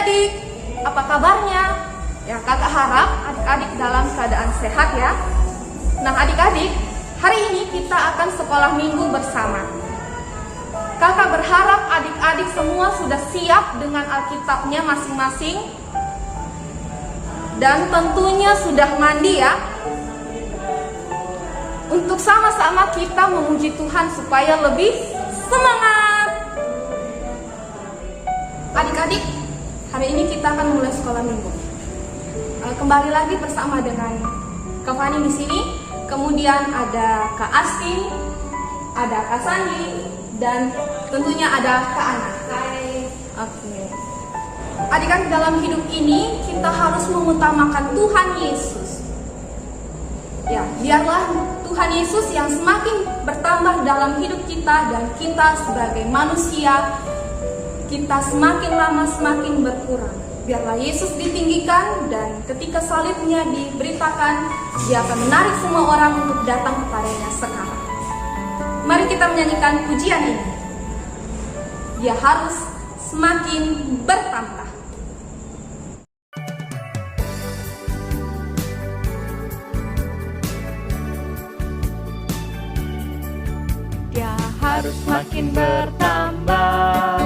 adik-adik, apa kabarnya? Ya, kakak harap adik-adik dalam keadaan sehat ya. Nah adik-adik, hari ini kita akan sekolah minggu bersama. Kakak berharap adik-adik semua sudah siap dengan Alkitabnya masing-masing. Dan tentunya sudah mandi ya. Untuk sama-sama kita memuji Tuhan supaya lebih semangat. Adik-adik, hari ini kita akan mulai sekolah minggu. Kembali lagi bersama dengan Kak Fani di sini. Kemudian ada Kak Astin, ada Kak Sandi, dan tentunya ada Kak Ana. Hai. Oke. Adik-adik, dalam hidup ini kita harus mengutamakan Tuhan Yesus. Ya, biarlah Tuhan Yesus yang semakin bertambah dalam hidup kita dan kita sebagai manusia, kita semakin lama semakin berkurang. Biarlah Yesus ditinggikan dan ketika salibnya diberitakan, Dia akan menarik semua orang untuk datang kepadanya sekarang. Mari kita menyanyikan pujian ini. Dia harus semakin bertambah. Dia harus makin bertambah,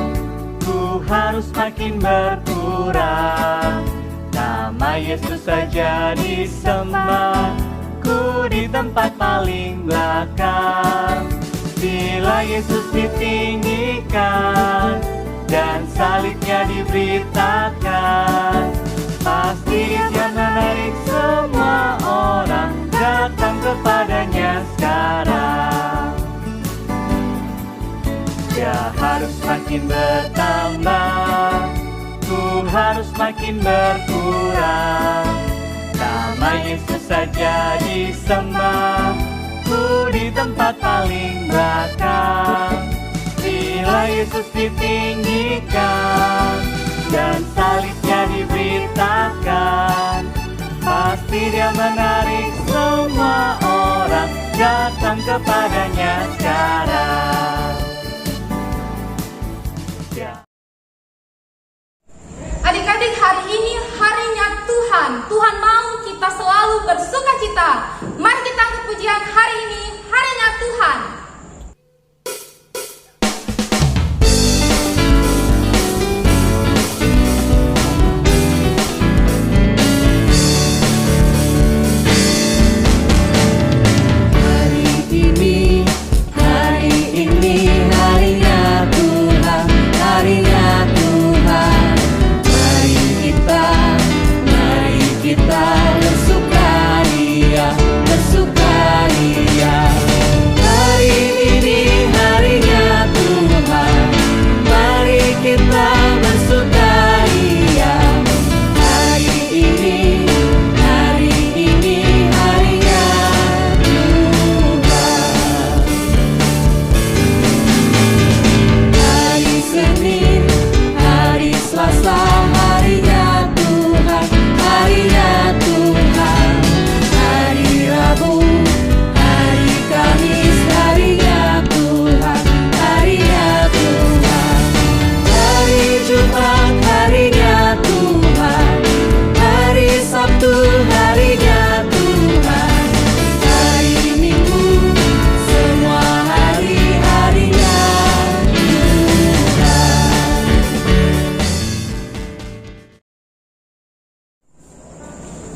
ku harus makin berkurang. Nama Yesus saja disembah, ku di tempat paling belakang. Bila Yesus ditinggikan dan salibnya diberitakan, pasti Dia menarik semua orang datang kepadanya sekarang. Dia harus makin bertambah, ku harus makin berkurang. Nama Yesus saja disembah, ku di tempat paling belakang. Bila Yesus ditinggikan dan salibnya diberitakan, pasti Dia menarik semua orang datang kepadanya sekarang. Adik-adik, hari ini harinya Tuhan. Tuhan mau kita selalu bersukacita. Mari kita angkat pujian hari ini, harinya Tuhan.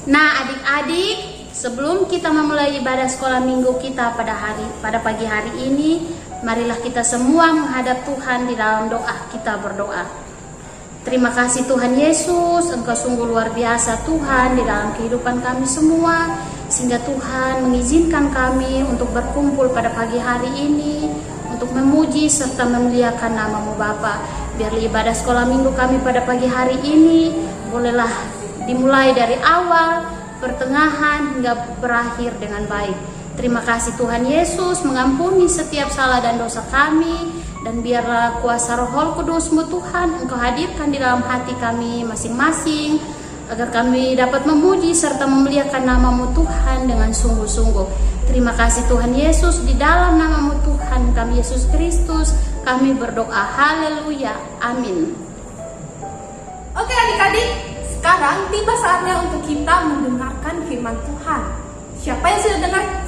Nah adik-adik, sebelum kita memulai ibadah sekolah minggu kita pada pagi hari ini, marilah kita semua menghadap Tuhan di dalam doa. Kita berdoa. Terima kasih Tuhan Yesus, Engkau sungguh luar biasa Tuhan di dalam kehidupan kami semua, sehingga Tuhan mengizinkan kami untuk berkumpul pada pagi hari ini, untuk memuji serta memuliakan nama-Mu Bapa. Biarlah ibadah sekolah minggu kami pada pagi hari ini bolehlah dimulai dari awal, pertengahan, hingga berakhir dengan baik. Terima kasih Tuhan Yesus, mengampuni setiap salah dan dosa kami. Dan biarlah kuasa Roh Kudus-Mu Tuhan Engkau hadirkan di dalam hati kami masing-masing, agar kami dapat memuji serta memuliakan nama-Mu Tuhan dengan sungguh-sungguh. Terima kasih Tuhan Yesus, di dalam nama-Mu Tuhan kami Yesus Kristus, kami berdoa. Haleluya. Amin. Oke adik-adik, sekarang tiba saatnya untuk kita mendengarkan firman Tuhan. Siapa yang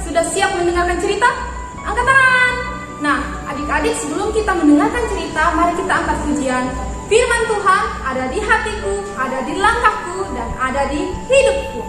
sudah siap mendengarkan cerita? Angkat tangan. Nah, adik-adik, sebelum kita mendengarkan cerita, mari kita angkat pujian. Firman Tuhan ada di hatiku, ada di langkahku, dan ada di hidupku.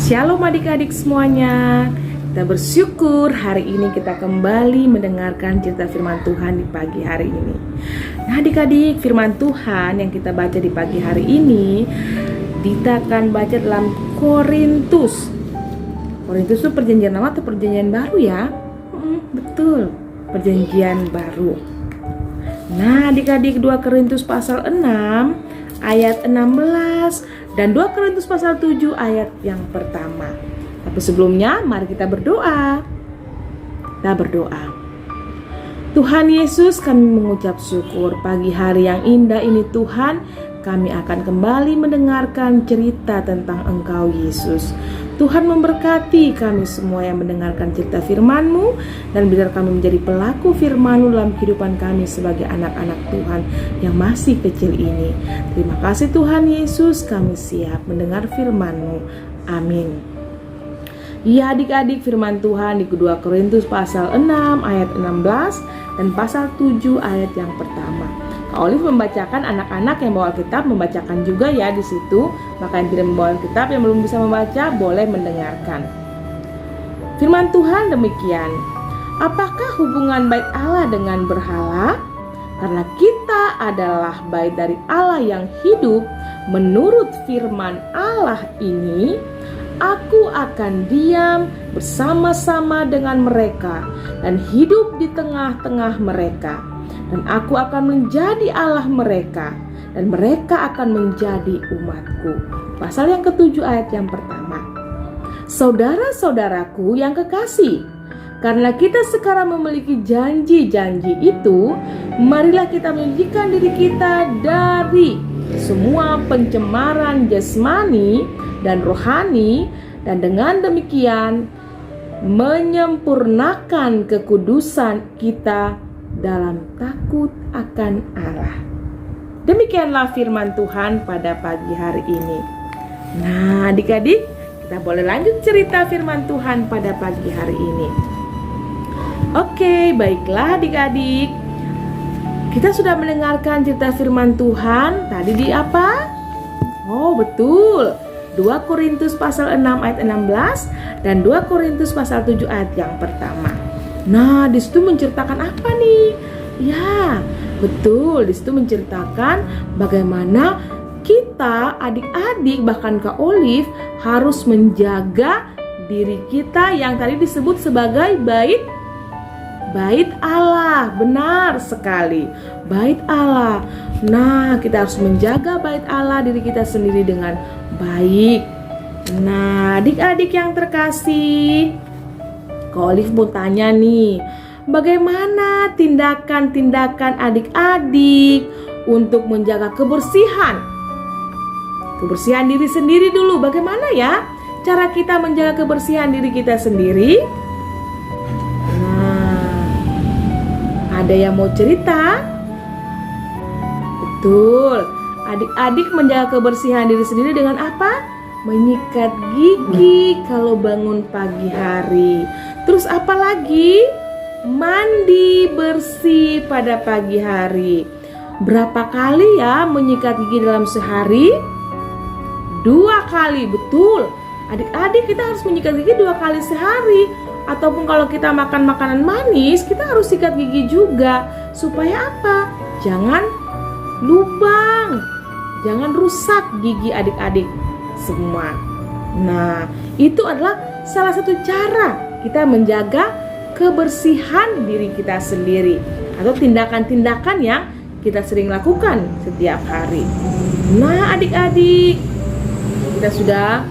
Shalom adik-adik semuanya. Kita bersyukur hari ini kita kembali mendengarkan cerita firman Tuhan di pagi hari ini. Nah adik-adik, firman Tuhan yang kita baca di pagi hari ini kita akan baca dalam Korintus. Korintus itu perjanjian lama atau perjanjian baru ya? Betul, perjanjian baru. Nah adik-adik, 2 Korintus pasal 6 ayat 16 dan 2 Korintus pasal 7 ayat yang pertama. Tapi sebelumnya mari kita berdoa. Kita berdoa. Tuhan Yesus, kami mengucap syukur pagi hari yang indah ini Tuhan. Kami akan kembali mendengarkan cerita tentang Engkau Yesus. Tuhan memberkati kami semua yang mendengarkan cerita firman-Mu, dan biar kami menjadi pelaku firman-Mu dalam kehidupan kami sebagai anak-anak Tuhan yang masih kecil ini. Terima kasih Tuhan Yesus, kami siap mendengar firman-Mu. Amin. Ya adik-adik, firman Tuhan di 2 Korintus pasal 6 ayat 16 dan pasal 7 ayat yang pertama. Kak Olive membacakan, anak-anak yang bawa Alkitab membacakan juga ya di situ. Maka yang tidak membawa Alkitab, yang belum bisa membaca, boleh mendengarkan. Firman Tuhan demikian. Apakah hubungan bait Allah dengan berhala? Karena kita adalah bait dari Allah yang hidup. Menurut firman Allah ini, aku akan diam bersama-sama dengan mereka dan hidup di tengah-tengah mereka. Dan aku akan menjadi Allah mereka, dan mereka akan menjadi umatku. Pasal yang ke-7 ayat yang pertama. Saudara-saudaraku yang kekasih, karena kita sekarang memiliki janji-janji itu, marilah kita menyucikan diri kita dari semua pencemaran jasmani dan rohani, dan dengan demikian menyempurnakan kekudusan kita dalam takut akan Allah. Demikianlah firman Tuhan pada pagi hari ini. Nah adik-adik, kita boleh lanjut cerita firman Tuhan pada pagi hari ini. Oke, baiklah adik-adik, kita sudah mendengarkan cerita firman Tuhan. Tadi di apa? Oh betul, 2 Korintus pasal 6 ayat 16 dan 2 Korintus pasal 7 ayat yang pertama. Nah, di situ menceritakan apa nih? Ya, betul. Di situ menceritakan bagaimana kita, adik-adik, bahkan Kak Olive harus menjaga diri kita yang tadi disebut sebagai bait Allah. Benar sekali, bait Allah. Nah, kita harus menjaga bait Allah, diri kita sendiri dengan baik. Nah, adik-adik yang terkasih, Kak Olive mau tanya nih, bagaimana tindakan-tindakan adik-adik untuk menjaga kebersihan? Kebersihan diri sendiri dulu, bagaimana ya cara kita menjaga kebersihan diri kita sendiri? Nah, ada yang mau cerita? Betul, adik-adik menjaga kebersihan diri sendiri dengan apa? Menyikat gigi kalau bangun pagi hari. Terus apa lagi? Mandi bersih pada pagi hari. berapa kali ya menyikat gigi dalam sehari? 2 kali, betul. Adik-adik, kita harus menyikat gigi 2 kali sehari. Ataupun kalau kita makan makanan manis, kita harus sikat gigi juga. Supaya apa? Jangan lubang, jangan rusak gigi adik-adik semua. Nah, itu adalah salah satu cara kita menjaga kebersihan diri kita sendiri, atau tindakan-tindakan yang kita sering lakukan setiap hari. Nah, adik-adik, kita sudah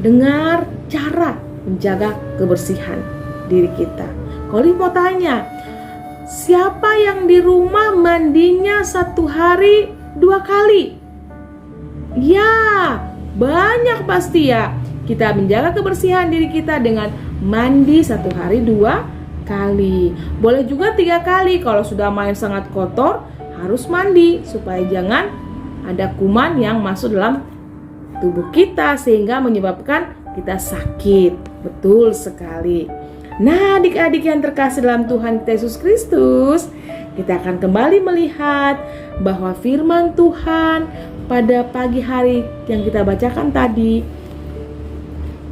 dengar cara menjaga kebersihan diri kita. Kalau mau tanya, siapa yang di rumah mandinya 1 hari 2 kali? Ya, banyak pasti ya. Kita menjaga kebersihan diri kita dengan mandi 1 hari 2 kali. Boleh juga 3 kali. Kalau sudah main sangat kotor, harus mandi supaya jangan ada kuman yang masuk dalam tubuh kita sehingga menyebabkan kita sakit. Betul sekali. Nah, adik-adik yang terkasih dalam Tuhan kita Yesus Kristus, kita akan kembali melihat bahwa firman Tuhan pada pagi hari yang kita bacakan tadi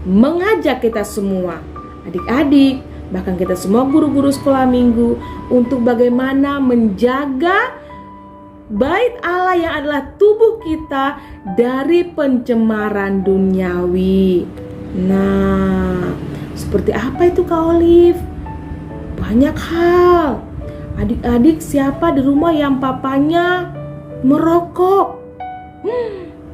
mengajak kita semua, adik-adik, bahkan kita semua guru-guru sekolah minggu, untuk bagaimana menjaga bait Allah yang adalah tubuh kita dari pencemaran duniawi. Nah, seperti apa itu Kak Olive? Banyak hal. Adik-adik, siapa di rumah yang papanya merokok?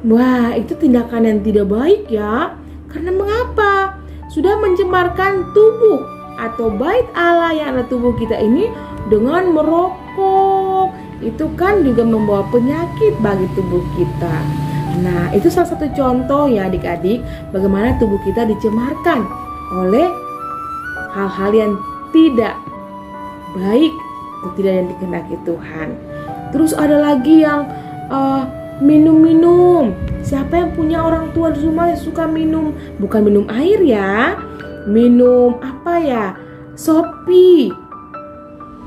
Wah, itu tindakan yang tidak baik ya. Karena mengapa? Sudah mencemarkan tubuh atau bait Allah yang ada tubuh kita ini dengan merokok. Itu kan juga membawa penyakit bagi tubuh kita. Nah, itu salah satu contoh ya adik-adik, bagaimana tubuh kita dicemarkan oleh hal-hal yang tidak baik atau tidak yang dikehendaki Tuhan. Terus ada lagi yang minum-minum. Siapa yang punya orang tua di rumah yang suka minum? Bukan minum air ya, minum apa ya? Sopi.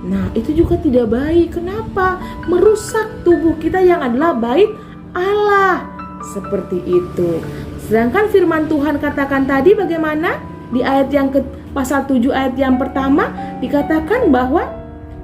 Nah, itu juga tidak baik. Kenapa? Merusak tubuh kita yang adalah bait Allah. Seperti itu. Sedangkan firman Tuhan katakan tadi bagaimana? Di ayat yang pasal 7 ayat yang pertama dikatakan bahwa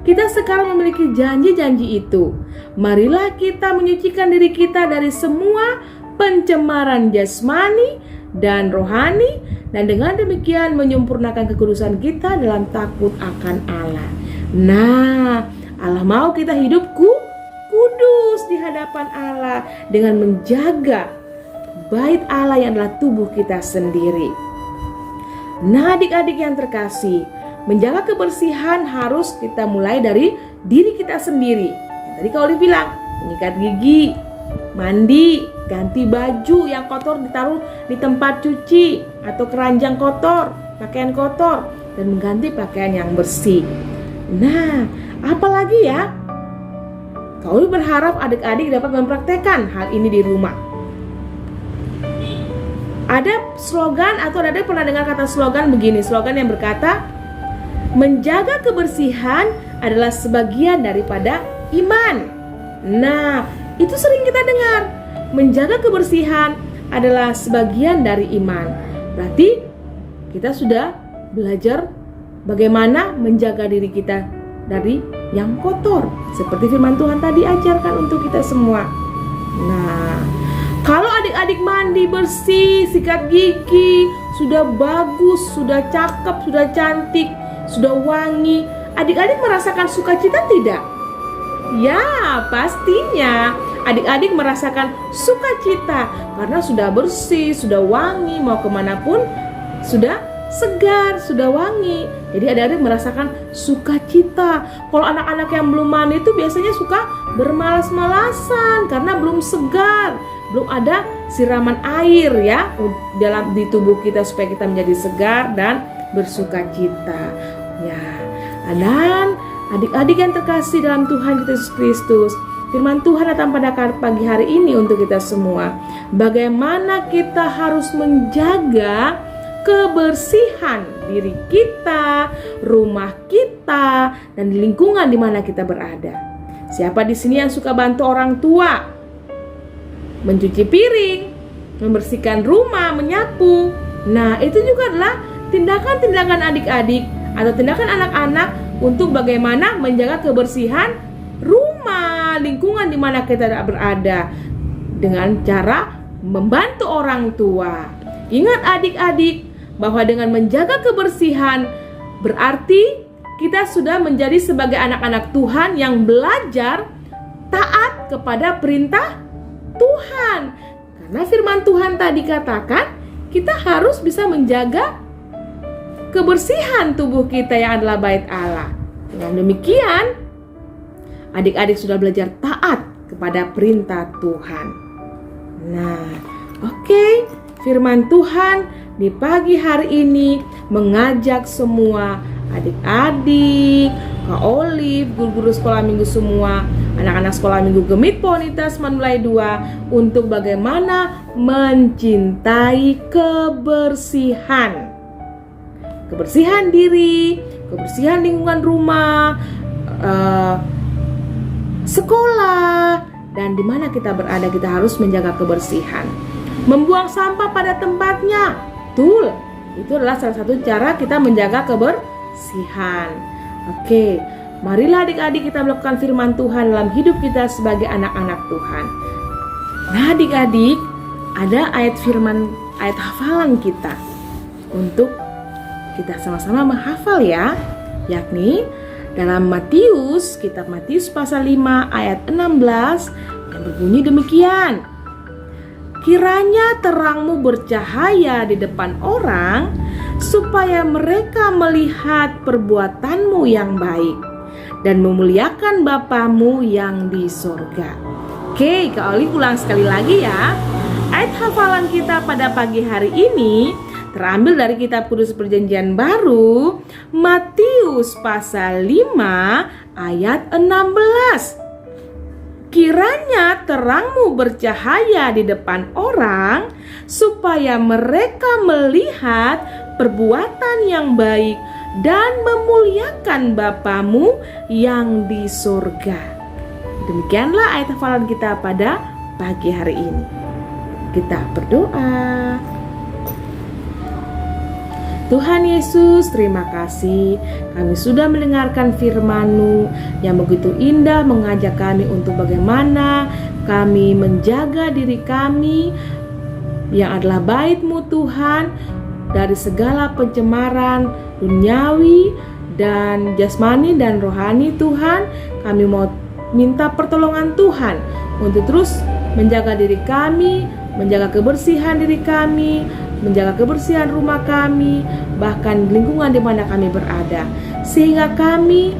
kita sekarang memiliki janji-janji itu. Marilah kita menyucikan diri kita dari semua pencemaran jasmani dan rohani, dan dengan demikian menyempurnakan kekudusan kita dalam takut akan Allah. Nah, Allah mau kita hidup kudus di hadapan Allah dengan menjaga bait Allah yang adalah tubuh kita sendiri. Nah, adik-adik yang terkasih, menjaga kebersihan harus kita mulai dari diri kita sendiri. Tadi Kak Olive bilang, menyikat gigi, mandi, ganti baju yang kotor ditaruh di tempat cuci atau keranjang kotor, pakaian kotor, dan mengganti pakaian yang bersih. Nah, apalagi ya? Kak Olive berharap adik-adik dapat mempraktekkan hal ini di rumah. Ada slogan atau ada pernah dengar kata slogan begini, slogan yang berkata, menjaga kebersihan adalah sebagian daripada iman. Nah, itu sering kita dengar. Menjaga kebersihan adalah sebagian dari iman. Berarti kita sudah belajar bagaimana menjaga diri kita dari yang kotor, seperti firman Tuhan tadi ajarkan untuk kita semua. Nah, kalau adik-adik mandi bersih, sikat gigi, sudah bagus, sudah cakep, sudah cantik, sudah wangi, adik-adik merasakan sukacita tidak? Ya, pastinya adik-adik merasakan sukacita karena sudah bersih, sudah wangi, mau kemanapun sudah segar, sudah wangi. Jadi adik-adik merasakan sukacita. Kalau anak-anak yang belum mandi itu biasanya suka bermalas-malasan karena belum segar, belum ada siraman air ya dalam di tubuh kita supaya kita menjadi segar dan bersukacita. Ya, dan adik-adik yang terkasih dalam Tuhan Yesus Kristus, firman Tuhan datang pada pagi hari ini untuk kita semua. Bagaimana kita harus menjaga kebersihan diri kita, rumah kita, dan lingkungan di mana kita berada. Siapa di sini yang suka bantu orang tua? Mencuci piring, membersihkan rumah, menyapu. Nah, itu juga adalah tindakan-tindakan adik-adik atau tindakan anak-anak untuk bagaimana menjaga kebersihan rumah, lingkungan di mana kita berada dengan cara membantu orang tua. Ingat adik-adik bahwa dengan menjaga kebersihan berarti kita sudah menjadi sebagai anak-anak Tuhan yang belajar taat kepada perintah Tuhan. Karena firman Tuhan tadi katakan kita harus bisa menjaga kebersihan tubuh kita yang adalah bait Allah. Dengan demikian, adik-adik sudah belajar taat kepada perintah Tuhan. Nah, oke, firman Tuhan di pagi hari ini mengajak semua adik-adik, Kak Olive, guru-guru sekolah minggu semua, anak-anak sekolah minggu Gemit Ponitas Manulai 2 untuk bagaimana mencintai kebersihan. Kebersihan diri, kebersihan lingkungan rumah, sekolah, dan di mana kita berada kita harus menjaga kebersihan. Membuang sampah pada tempatnya, betul. Itu adalah salah satu cara kita menjaga kebersihan. Oke, marilah adik-adik kita melakukan firman Tuhan dalam hidup kita sebagai anak-anak Tuhan. Nah adik-adik, ada ayat firman, ayat hafalan kita untuk kita sama-sama menghafal ya, yakni dalam Matius, kitab Matius pasal 5 ayat 16 yang berbunyi demikian. Kiranya terangmu bercahaya di depan orang, supaya mereka melihat perbuatanmu yang baik dan memuliakan Bapamu yang di sorga. Oke, Kak Oli ulang sekali lagi ya. Ayat hafalan kita pada pagi hari ini terambil dari kitab Kudus Perjanjian Baru, Matius pasal 5 ayat 16. Kiranya terangmu bercahaya di depan orang, supaya mereka melihat perbuatan yang baik dan memuliakan Bapamu yang di surga. Demikianlah ayat hafalan kita pada pagi hari ini. Kita berdoa. Tuhan Yesus, terima kasih kami sudah mendengarkan firman-Mu yang begitu indah mengajak kami untuk bagaimana kami menjaga diri kami yang adalah bait-Mu Tuhan dari segala pencemaran duniawi dan jasmani dan rohani Tuhan. Kami mau minta pertolongan Tuhan untuk terus menjaga diri kami, menjaga kebersihan diri kami, menjaga kebersihan rumah kami, bahkan lingkungan di mana kami berada, sehingga kami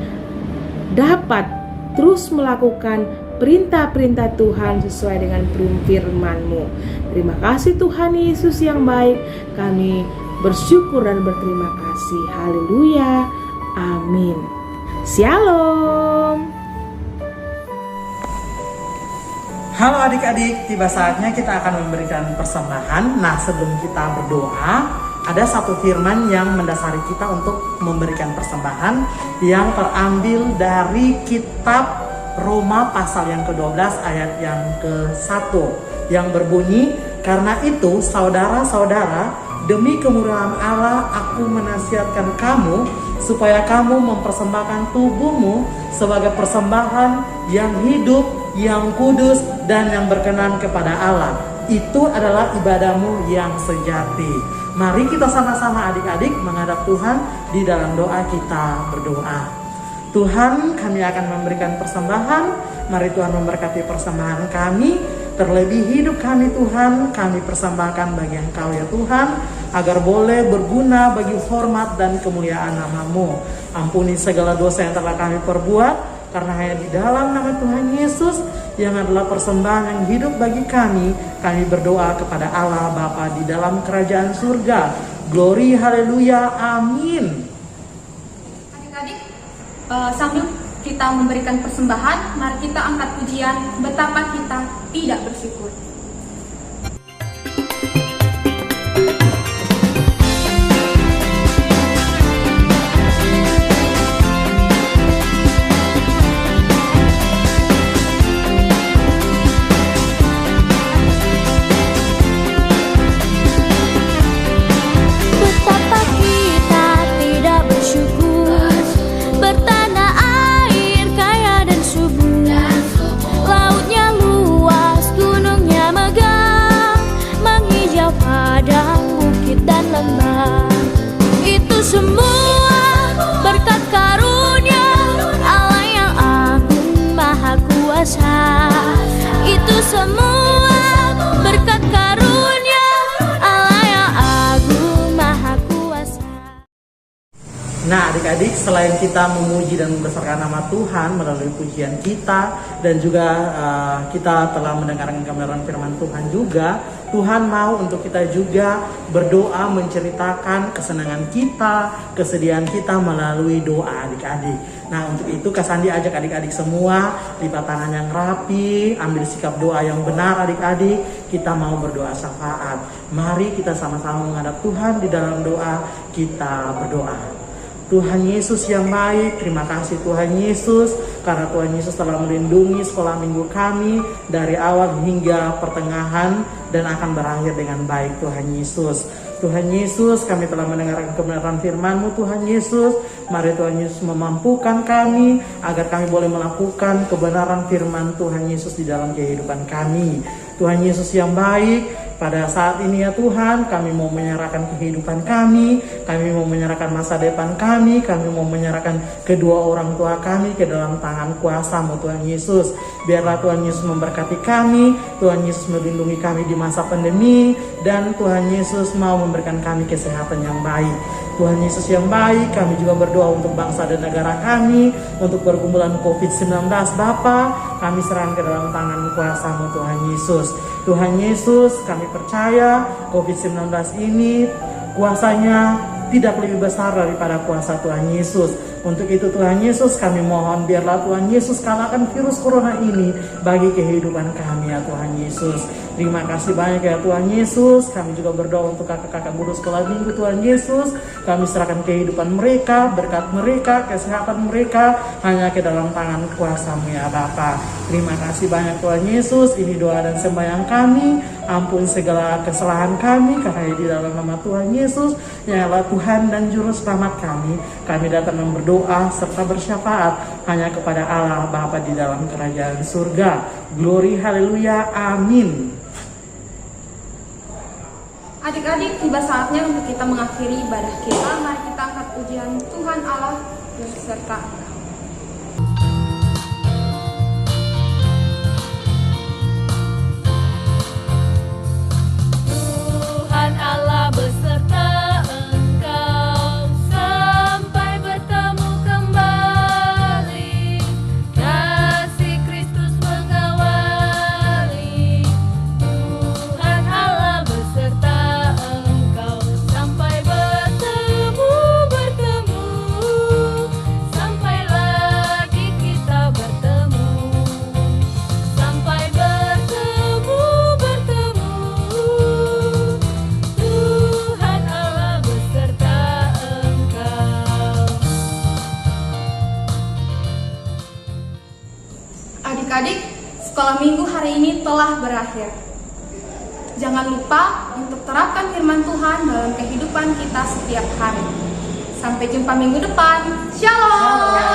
dapat terus melakukan perintah-perintah Tuhan sesuai dengan firman-Mu. Terima kasih Tuhan Yesus yang baik, kami bersyukur dan berterima kasih. Haleluya, amin. Shalom. Halo adik-adik, tiba saatnya kita akan memberikan persembahan. Nah, sebelum kita berdoa, ada satu firman yang mendasari kita untuk memberikan persembahan yang terambil dari kitab Roma pasal yang ke-12 ayat yang ke-1 yang berbunyi, karena itu saudara-saudara, demi kemurahan Allah aku menasihatkan kamu supaya kamu mempersembahkan tubuhmu sebagai persembahan yang hidup, yang kudus, dan yang berkenan kepada Allah. Itu adalah ibadahmu yang sejati. Mari kita sama-sama adik-adik menghadap Tuhan di dalam doa kita berdoa. Tuhan, kami akan memberikan persembahan. Mari Tuhan memberkati persembahan kami. Terlebih hidup kami Tuhan, kami persembahkan bagi Engkau ya Tuhan, agar boleh berguna bagi hormat dan kemuliaan nama-Mu. Ampuni segala dosa yang telah kami perbuat, karena hanya di dalam nama Tuhan Yesus yang adalah persembahan yang hidup bagi kami berdoa kepada Allah Bapa di dalam kerajaan surga. Glory, haleluya, amin. Adik-adik, sambil kita memberikan persembahan, mari kita angkat pujian betapa kita tidak bersyukur. adik-adik, selain kita memuji dan membesarkan nama Tuhan melalui pujian kita, dan juga kita telah mendengarkan gambaran firman Tuhan juga, Tuhan mau untuk kita juga berdoa menceritakan kesenangan kita, kesedihan kita melalui doa adik-adik. Nah, untuk itu Kak Sandi ajak adik-adik semua lipat tangan yang rapi, ambil sikap doa yang benar adik-adik. Kita mau berdoa syafaat. Mari kita sama-sama menghadap Tuhan di dalam doa. Kita berdoa. Tuhan Yesus yang baik, terima kasih Tuhan Yesus, karena Tuhan Yesus telah melindungi sekolah minggu kami dari awal hingga pertengahan dan akan berakhir dengan baik Tuhan Yesus. Tuhan Yesus, kami telah mendengarkan kebenaran firman-Mu Tuhan Yesus. Mari Tuhan Yesus memampukan kami agar kami boleh melakukan kebenaran firman Tuhan Yesus di dalam kehidupan kami. Tuhan Yesus yang baik, pada saat ini ya Tuhan, kami mau menyerahkan kehidupan kami mau menyerahkan masa depan kami mau menyerahkan kedua orang tua kami ke dalam tangan kuasa-Mu Tuhan Yesus. Biarlah Tuhan Yesus memberkati kami, Tuhan Yesus melindungi kami di masa pandemi, dan Tuhan Yesus mau memberikan kami kesehatan yang baik. Tuhan Yesus yang baik, kami juga berdoa untuk bangsa dan negara kami, untuk pergumulan COVID-19 Bapa, kami serahkan ke dalam tangan kuasa-Mu Tuhan Yesus. Tuhan Yesus, kami percaya COVID-19 ini kuasanya tidak lebih besar daripada kuasa Tuhan Yesus. Untuk itu Tuhan Yesus, kami mohon biarlah Tuhan Yesus kalahkan virus corona ini bagi kehidupan kami ya Tuhan Yesus. Terima kasih banyak ya Tuhan Yesus. Kami juga berdoa untuk kakak-kakak guru sekolah minggu Tuhan Yesus. Kami serahkan kehidupan mereka, berkat mereka, kesehatan mereka hanya ke dalam tangan kuasa-Mu ya Bapa. Terima kasih banyak Tuhan Yesus. Ini doa dan sembahyang kami. Ampun segala kesalahan kami, karena di dalam nama Tuhan Yesus yang adalah Tuhan dan Juru Selamat kami datang berdoa serta bersyafaat hanya kepada Allah Bapa di dalam kerajaan surga. Glory haleluya, amin. Adik-adik, tiba saatnya untuk kita mengakhiri ibadah kita. Mari kita angkat pujian Tuhan Allah beserta engkau. Tuhan Allah beserta engkau sampai bertemu kembali. Kasih Kristus mengawali. Tuhan Allah beserta engkau sampai bertemu sampai lagi kita bertemu. Sampai bertemu Tuhan Allah beserta engkau. Adik-adik, sekolah minggu hari ini telah berakhir. Jangan lupa untuk terapkan firman Tuhan dalam kehidupan kita setiap hari. Sampai jumpa minggu depan. Shalom.